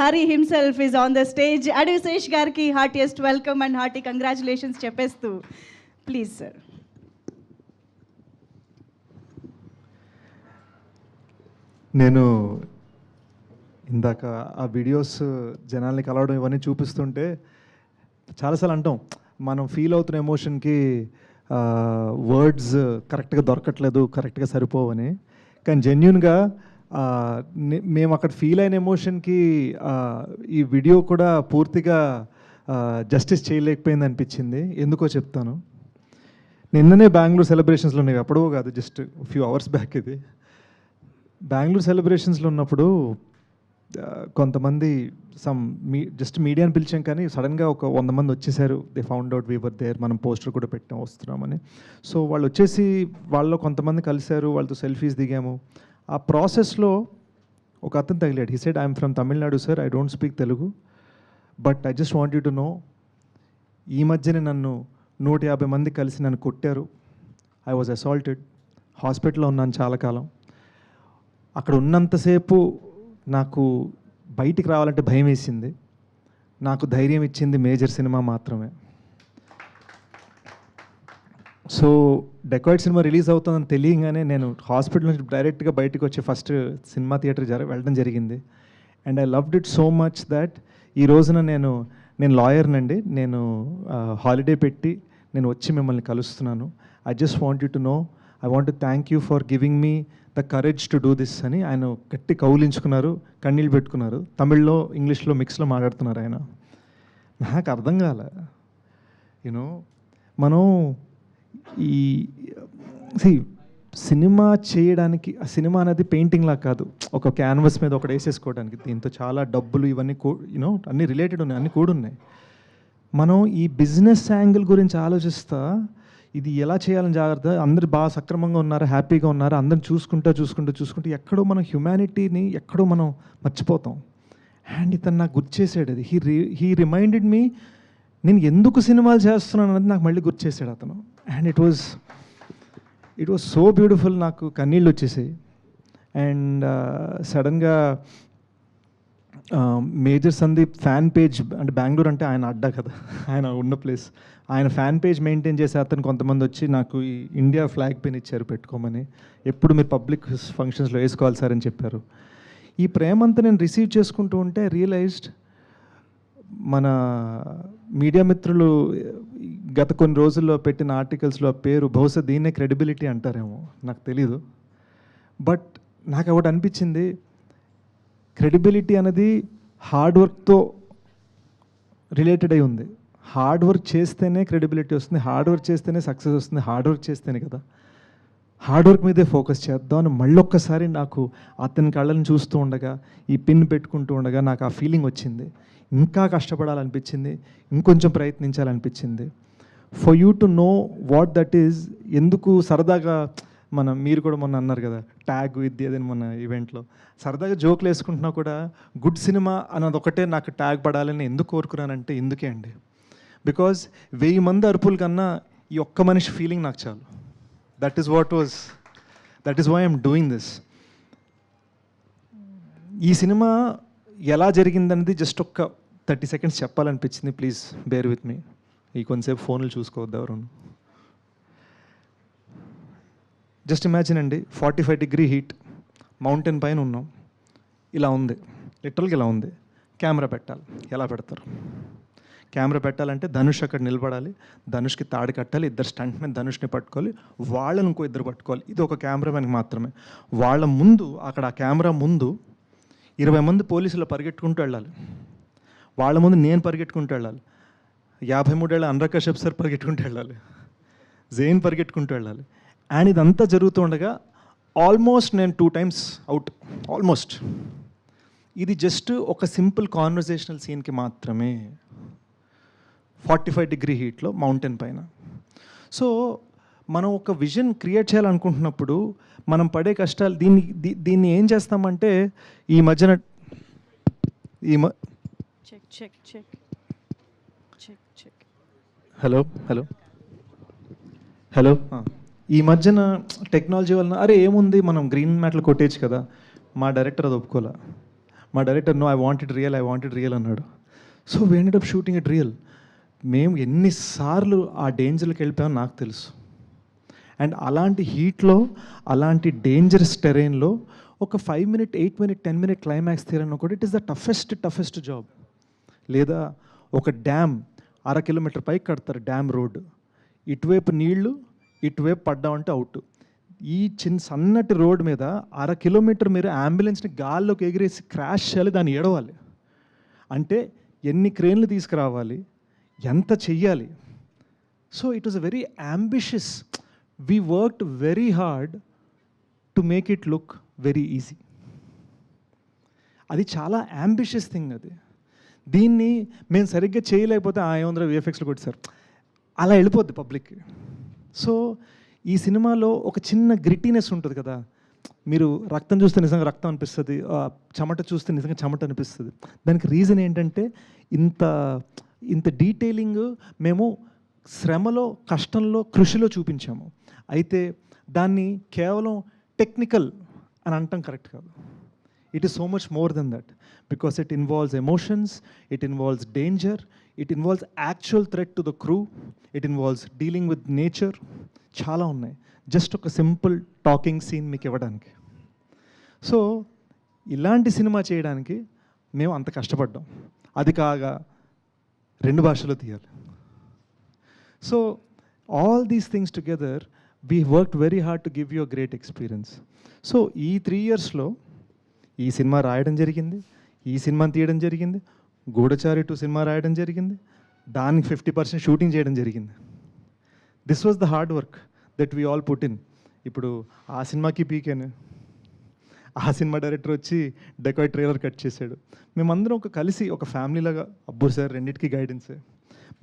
Hari himself is on the stage. Advisesh Garki, heartiest welcome and hearty congratulations చెప్పేస్తూ. Please, sir. నేను ఇందాక ఆ videos జనాల్ని కలవడం ఇవన్నీ చూపిస్తుంటే చాలాసార్లు అంటాం మనం ఫీల్ అవుతున్న ఎమోషన్కి వర్డ్స్ కరెక్ట్గా దొరకట్లేదు, కరెక్ట్గా సరిపోవని. కానీ జెన్యున్గా మేము అక్కడ ఫీల్ అయిన ఎమోషన్కి ఈ వీడియో కూడా పూర్తిగా జస్టిస్ చేయలేకపోయింది అనిపించింది. ఎందుకో చెప్తాను. నిన్ననే బెంగళూరు సెలబ్రేషన్స్లో ఉన్నాయి, అప్పుడో కాదు, జస్ట్ ఫ్యూ అవర్స్ బ్యాక్. ఇది బెంగళూరు సెలబ్రేషన్స్లో ఉన్నప్పుడు కొంతమంది జస్ట్ మీడియాని పిలిచాం, కానీ సడన్గా ఒక 100 మంది వచ్చేసారు. They found out weaver there, మనం పోస్టర్ కూడా పెట్టాం వస్తున్నామని. సో వాళ్ళు వచ్చేసి వాళ్ళలో కొంతమంది కలిశారు, వాళ్ళతో సెల్ఫీస్ దిగాము. ఆ ప్రాసెస్లో ఒక అతను తగిలాడు. He said, I'm from Tamil Nadu sir, I don't speak Telugu, but I just want you to know, ఈ మధ్యనే నన్ను 150 మంది కలిసి నన్ను కొట్టారు. ఐ వాజ్ అసాల్టెడ్, హాస్పిటల్లో ఉన్నాను చాలా కాలం. అక్కడ ఉన్నంతసేపు నాకు బయటికి రావాలంటే భయం వేసింది. నాకు ధైర్యం ఇచ్చింది మేజర్ సినిమా మాత్రమే. సో డెకాయిడ్ సినిమా రిలీజ్ అవుతుందని తెలియగానే నేను హాస్పిటల్ నుంచి డైరెక్ట్గా బయటకు వచ్చి ఫస్ట్ సినిమా థియేటర్ వెళ్ళడం జరిగింది. And I loved it so much that ఈ రోజున నేను లాయర్నండి, నేను హాలిడే పెట్టి నేను వచ్చి మిమ్మల్ని కలుస్తున్నాను. I just want you to know, I want to thank you for giving me the courage to do this అని ఆయన గట్టి కౌలించుకున్నారు, కన్నీళ్ళు పెట్టుకున్నారు. తమిళ్లో ఇంగ్లీష్లో మిక్స్లో మాట్లాడుతున్నారు ఆయన. నాకు అర్థం కాలే. యూనో మనం ఈ సినిమా చేయడానికి, ఆ సినిమా అనేది పెయింటింగ్లా కాదు, ఒక క్యాన్వస్ మీద ఒకటి వేసేసుకోవడానికి. దీంతో చాలా డబ్బులు ఇవన్నీ యూనో అన్నీ రిలేటెడ్ ఉన్నాయి, అన్నీ కూడా ఉన్నాయి. మనం ఈ బిజినెస్ యాంగిల్ గురించి ఆలోచిస్తా ఇది ఎలా చేయాలని జాగ్రత్త, అందరు బాగా సక్రమంగా ఉన్నారు, హ్యాపీగా ఉన్నారు, అందరిని చూసుకుంటూ ఎక్కడో మనం హ్యుమానిటీని ఎక్కడో మనం మర్చిపోతాం. అండ్ ఇతను నాకు గుర్తు చేసాడు అది. హీ రిమైండెడ్ మీ, నేను ఎందుకు సినిమాలు చేస్తున్నాను అనేది నాకు మళ్ళీ గుర్తు చేశాడు అతను. And it was so beautiful. నాకు కన్నీళ్ళు వచ్చేసాయి. అండ్ సడన్గా మేజర్ సందీప్ ఫ్యాన్ పేజ్, అంటే బెంగళూరు అంటే ఆయన అడ్డా కదా, ఆయన ఉన్న ప్లేస్, ఆయన ఫ్యాన్ పేజ్ మెయింటైన్ చేసే అతను కొంతమంది వచ్చి నాకు ఈ ఇండియా ఫ్లాగ్ పెన్ ఇచ్చారు పెట్టుకోమని. ఎప్పుడు మీరు పబ్లిక్ ఫంక్షన్స్లో వేసుకోవాలి సార్ అని చెప్పారు. ఈ ప్రేమంతా నేను రిసీవ్ చేసుకుంటూ ఉంటే రియలైజ్డ్, మన మీడియా మిత్రులు గత కొన్ని రోజుల్లో పెట్టిన ఆర్టికల్స్లో పేరు బహుశా దీన్నే క్రెడిబిలిటీ అంటారేమో, నాకు తెలీదు. బట్ నాకు ఒకటి అనిపించింది, క్రెడిబిలిటీ అనేది హార్డ్ వర్క్తో రిలేటెడ్ అయి ఉంది. హార్డ్ వర్క్ చేస్తేనే క్రెడిబిలిటీ వస్తుంది, హార్డ్ వర్క్ చేస్తేనే సక్సెస్ వస్తుంది, హార్డ్ వర్క్ చేస్తేనే కదా. హార్డ్ వర్క్ మీదే ఫోకస్ చేద్దాం అని మళ్ళొక్కసారి నాకు అతని కళ్ళని చూస్తూ ఉండగా, ఈ పిన్ పెట్టుకుంటూ ఉండగా నాకు ఆ ఫీలింగ్ వచ్చింది. ఇంకా కష్టపడాలనిపించింది, ఇంకొంచెం ప్రయత్నించాలనిపించింది. For you to know what that is. ఎందుకు సరదాగా మీరు కూడా మొన్న అన్నారు కదా ట్యాగ్ ఇది అదని మన ఈవెంట్లో, సరదాగా జోకులు వేసుకుంటున్నా కూడా గుడ్ సినిమా అన్నది ఒకటే నాకు ట్యాగ్ పడాలని ఎందుకు కోరుకున్నానంటే ఇందుకే అండి. బికాజ్ 1000 మంది అరుపుల కన్నా ఈ ఒక్క మనిషి ఫీలింగ్ నాకు చాలు. That is why I'm doing this. ఈ సినిమా ఎలా జరిగిందనేది జస్ట్ ఒక్క 30 seconds చెప్పాలనిపించింది. Please bear with me. ఈ కొంతసేపు ఫోన్లు చూసుకోవద్దు ఎవరు. జస్ట్ ఇమాజిన్ అండి, 45 degree హీట్, మౌంటైన్ పైన ఉన్నాం, ఇలా ఉంది, లిటరల్గా ఇలా ఉంది. కెమెరా పెట్టాలి, ఎలా పెడతారు? కెమెరా పెట్టాలంటే ధనుష్ అక్కడ నిలబడాలి, ధనుష్కి తాడు కట్టాలి, ఇద్దరు స్టంట్ మీద ధనుష్ని పట్టుకోవాలి, వాళ్ళని ఇంకో ఇద్దరు పట్టుకోవాలి. ఇది ఒక కెమెరామెన్కి మాత్రమే. వాళ్ళ ముందు, అక్కడ ఆ కెమెరా ముందు 20 మంది పోలీసులు పరిగెట్టుకుంటూ వెళ్ళాలి. వాళ్ళ ముందు నేను పరిగెట్టుకుంటూ వెళ్ళాలి, 53 ఏళ్ళ అనురాగ్ కశ్యప్ సార్ పరిగెట్టుకుంటూ వెళ్ళాలి, జైన్ పరిగెట్టుకుంటూ వెళ్ళాలి. అండ్ ఇదంతా జరుగుతూ ఉండగా ఆల్మోస్ట్ నేను 2 times అవుట్, ఆల్మోస్ట్. ఇది జస్ట్ ఒక సింపుల్ కాన్వర్జేషనల్ సీన్కి మాత్రమే, 45 degree హీట్లో మౌంటైన్ పైన. సో మనం ఒక విజన్ క్రియేట్ చేయాలనుకుంటున్నప్పుడు మనం పడే కష్టాలు, దీన్ని ఏం చేస్తామంటే ఈ మధ్యన హలో ఈ మధ్యన టెక్నాలజీ వలన అరే ఏముంది మనం గ్రీన్ మ్యాట్లు కొట్టేయచ్చు కదా, మా డైరెక్టర్ అది ఒప్పుకోలే. మా director no I wanted real అన్నాడు. So we ended up shooting it real. మేము ఎన్నిసార్లు ఆ డేంజర్కి వెళ్ళిపోయామో నాకు తెలుసు. అండ్ అలాంటి హీట్లో, అలాంటి డేంజరస్ టెరైన్లో ఒక 5 minute, 8 minute, 10 minute క్లైమాక్స్ తీరన్న కూడా it is the toughest job. లేదా ఒక డ్యామ్ 1/2 kilometer పైకి కడతారు, డ్యామ్ రోడ్, ఇటువైపు నీళ్లు, ఇటువైపు పడ్డామంటే అవుట్. ఈ సన్నటి రోడ్ మీద 1/2 kilometer మీరు అంబులెన్స్ని గాల్లోకి ఎగిరేసి క్రాష్ చేయాలి, దాన్ని ఏడవాలి అంటే ఎన్ని క్రేన్లు తీసుకురావాలి, ఎంత చెయ్యాలి. So it was a very ambitious. We worked very hard to make it look very easy. అది చాలా అంబిషియస్ థింగ్. అది దీన్ని మేము సరిగ్గా చేయలేకపోతే ఏముందిరా విఎఫ్ఎక్స్లో కొట్టారు అలా వెళ్ళిపోద్ది పబ్లిక్కి. సో ఈ సినిమాలో ఒక చిన్న గ్రిటీనెస్ ఉంటుంది కదా, మీరు రక్తం చూస్తే నిజంగా రక్తం అనిపిస్తుంది, చెమట చూస్తే నిజంగా చెమట అనిపిస్తుంది. దానికి రీజన్ ఏంటంటే ఇంత డీటెయిలింగ్ మేము శ్రమలో, కష్టంలో, కృషిలో చూపించాము. అయితే దాన్ని కేవలం టెక్నికల్ అని అనటం కరెక్ట్ కాదు. It is so much more than that, because it involves emotions, it involves danger, it involves actual threat to the crew, it involves dealing with nature. చాలా ఉన్నాయి జస్ట్ ఒక సింపుల్ టాకింగ్ సీన్ మీకు ఇవ్వడానికి. So ఇలాంటి cinema చేయడానికి మేము అంత కష్టపడ్డాం. అది కాగా 2 భాషల్లో తీయాలి. So all these things together we worked very hard to give you a great experience. So ఈ 3 yearsలో ఈ సినిమా రాయడం జరిగింది, ఈ సినిమాని తీయడం జరిగింది, గూఢచారి 2 సినిమా రాయడం జరిగింది, దానికి 50% షూటింగ్ చేయడం జరిగింది. This was the hard work that we all put in. ఇప్పుడు ఆ సినిమాకి పీకాను, ఆ సినిమా డైరెక్టర్ వచ్చి డెకాయ్ ట్రైలర్ కట్ చేశాడు. మేమందరం కలిసి ఒక ఫ్యామిలీలాగా, అబ్బు సార్ రెండింటికి గైడెన్సే,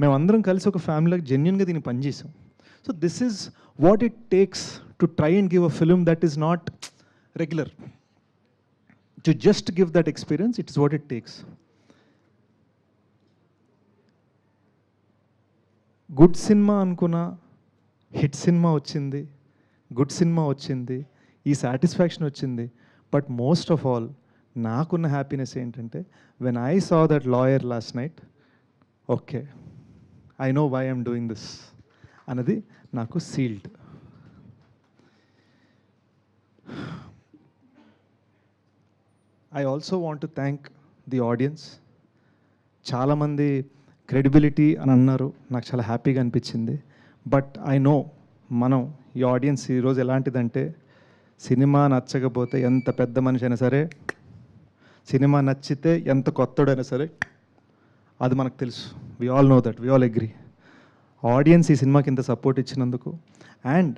మేమందరం కలిసి ఒక ఫ్యామిలీలాగా జెన్యున్గా దీన్ని పనిచేసాం. So this is what it takes to try and give a film that is not regular. To just give that experience, it is what it takes. Good cinema అనుకున్న హిట్ సినిమా వచ్చింది, గుడ్ సినిమా వచ్చింది, ఈ satisfaction వచ్చింది. But most of all నాకున్న happiness ఏంటంటే when I saw that lawyer last night, okay I know why I'm doing this అన్నది నాకు sealed. I also want to thank the audience. చాలామంది credibility అని అన్నారు, నాకు చాలా హ్యాపీగా అనిపించింది. బట్ ఐ నో ఈ ఆడియన్స్ ఈరోజు ఎలాంటిదంటే, సినిమా నచ్చకపోతే ఎంత పెద్ద మనిషి అయినా సరే, సినిమా నచ్చితే ఎంత కొత్తడైనా సరే, అది మనకు తెలుసు. We all know that, we all agree. Audience ఈ సినిమాకి ఇంత సపోర్ట్ ఇచ్చినందుకు, and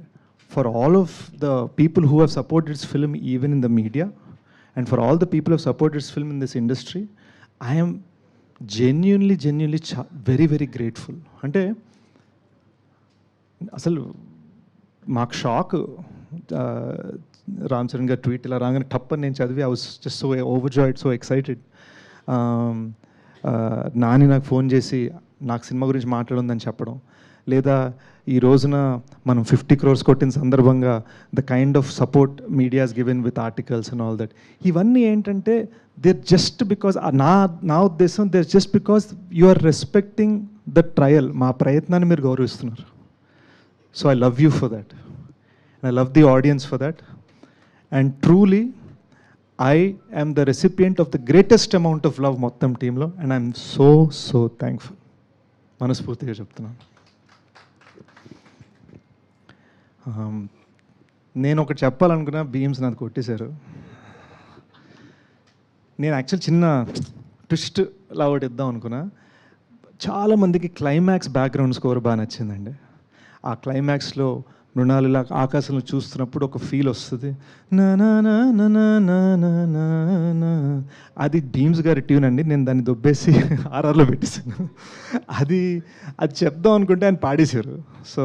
for all of the people who have supported this film even in the media, and for all the people who supported this film in this industry, I am genuinely very very grateful. అంటే అసలు మాకు shock, Ram Charan గారు tweet ఇలా రాగానే టప్పని నేను చదివి I was just so overjoyed, so excited. Nani నాకు ఫోన్ చేసి నాకు సినిమా గురించి మాట్లాడుందని చెప్పడం, లేదా ఈ రోజున మనం 50 crores కొట్టిన సందర్భంగా the kind of support medias given with articles and all that, ఇవన్నీ ఏంటంటే దేర్ జస్ట్ బికాజ్ నా ఉద్దేశం there just because you are respecting the trial, మా ప్రయత్నాన్ని మీరు గౌరవిస్తున్నారు. So I love you for that, and I love the audience for that, and truly I am the recipient of the greatest amount of love మొత్తం టీంలో, and I'm so thankful. మనస్ఫూర్తిగా చెప్తున్నాను. నేను ఒకటి చెప్పాలనుకున్నా, బీమ్స్ నాది కొట్టేశారు. నేను యాక్చువల్ చిన్న ట్విస్ట్ లా ఒకటి ఇద్దాం అనుకున్నా. చాలామందికి క్లైమాక్స్ బ్యాక్గ్రౌండ్ స్కోర్ బాగా నచ్చిందండి. ఆ క్లైమాక్స్లో మృణాలు ఇలా ఆకాశంలో చూస్తున్నప్పుడు ఒక ఫీల్ వస్తుంది, అది భీమ్స్ గారి ట్యూన్ అండి. నేను దాన్ని దొబ్బేసి ఆర్ఆర్లో పెట్టేశాను. అది చెప్దాం అనుకుంటే ఆయన పాడేశారు. సో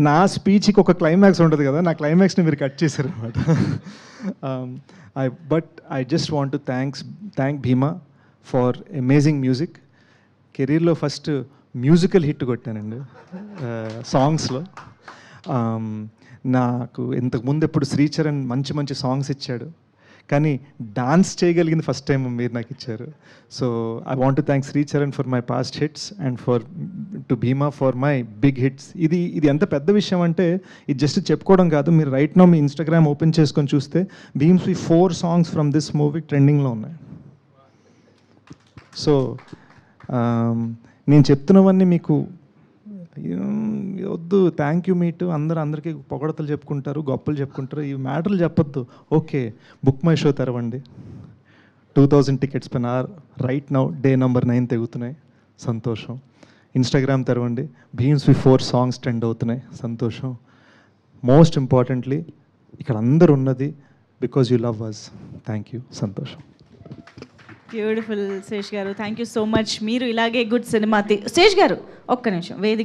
నా స్పీచ్కి ఒక క్లైమాక్స్ ఉంటుంది కదా, నా క్లైమాక్స్ని మీరు కట్ చేశారు అనమాట. But I just want to thank Bhima for amazing music. కెరీర్లో ఫస్ట్ మ్యూజికల్ హిట్ కొట్టానండి సాంగ్స్లో. నాకు ఇంతకుముందు ఎప్పుడు శ్రీచరణ్ మంచి సాంగ్స్ ఇచ్చాడు, కానీ డాన్స్ చేయగలిగింది ఫస్ట్ టైం మీరు నాకు ఇచ్చారు. So I want to thank Shri Charan for my past hits and to Bheema for my big hits. ఇది ఎంత పెద్ద విషయం అంటే ఇది జస్ట్ చెప్పుకోవడం కాదు. మీరు రైట్ నో మీ ఇన్స్టాగ్రామ్ ఓపెన్ చేసుకొని చూస్తే భీమ్స్వి 4 సాంగ్స్ ఫ్రమ్ దిస్ మూవీ ట్రెండింగ్లో ఉన్నాయి. సో నేను చెప్తున్నవన్నీ మీకు వద్దు, థ్యాంక్ యూ మీటు అందరికీ పొగడతలు చెప్పుకుంటారు, గొప్పలు చెప్పుకుంటారు, ఈ మ్యాటర్లు చెప్పొద్దు. ఓకే, బుక్ మై షో తెరవండి. 2000 టికెట్స్ పైన రైట్ నౌ డే నెంబర్ 9 తెగుతున్నాయి, సంతోషం. ఇన్స్టాగ్రామ్ తెరవండి, భీమ్స్వి 4 సాంగ్స్ ట్రెండ్ అవుతున్నాయి, సంతోషం. మోస్ట్ ఇంపార్టెంట్లీ ఇక్కడ అందరు ఉన్నది because you love us. Thank you, సంతోషం. Beautiful Sesh garu, thank you so much. మీరు ఇలాగే గుడ్ సినిమా శేష్ గారు ఒక్క నిమిషం వేదిక